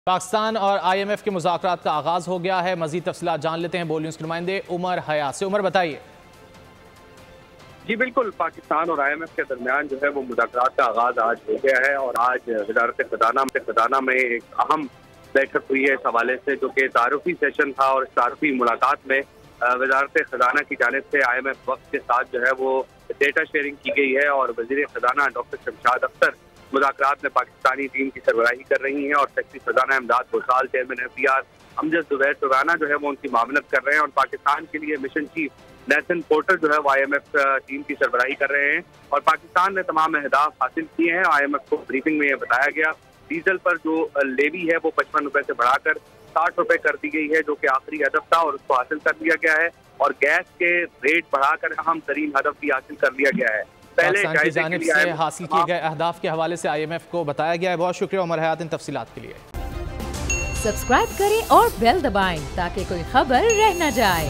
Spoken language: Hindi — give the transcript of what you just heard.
पाकिस्तान और IMF के मुज़ाकरात का आगाज़ हो गया है। मज़ीद तफ़सीलात जान लेते हैं बोल न्यूज़ के नुमाइंदे उमर हयात से। उमर बताइए। जी बिल्कुल, पाकिस्तान और IMF के दरमियान जो है वो मुज़ाकरात का आगाज़ आज हो गया है और आज वज़ारत ख़ज़ाना में एक अहम बैठक हुई है इस हवाले से, जो कि तारुफ़ी सेशन था। और इस तारुफ़ी मुलाकात में वज़ारत ख़ज़ाना की जानिब से IMF वक्त के साथ जो है वो डेटा शेयरिंग की गई है और वज़ीर ख़ज़ाना डॉक्टर शमशाद अख्तर मुज़ाकरात में पाकिस्तानी टीम की सरबराही कर रही हैं और सेक्रेटरी ख़ज़ाना इमदाद घोषाल, चेयरमैन FDR अमजद ज़ुबैर सुराना जो है वो उनकी मामलत कर रहे हैं। और पाकिस्तान के लिए मिशन चीफ नेथन पोर्टर जो है वो IMF टीम की सरबराही कर रहे हैं और पाकिस्तान ने तमाम अहदाफ हासिल किए हैं। IMF को ब्रीफिंग में यह बताया गया, डीजल पर जो लेवी है वो 55 रुपए से बढ़ाकर 60 रुपए कर दी गई है, जो कि आखिरी हदफ था और उसको हासिल कर लिया गया है। और गैस के रेट बढ़ाकर अहम तरीन हदफ भी हासिल कर लिया गया है। पाकिस्तान की जानिब से हासिल किए गए अहदाफ के हवाले से IMF को बताया गया है। बहुत शुक्रिया उमर हयात इन तफसीलात के लिए। सब्सक्राइब करें और बेल दबाएं ताकि कोई खबर रह न जाए।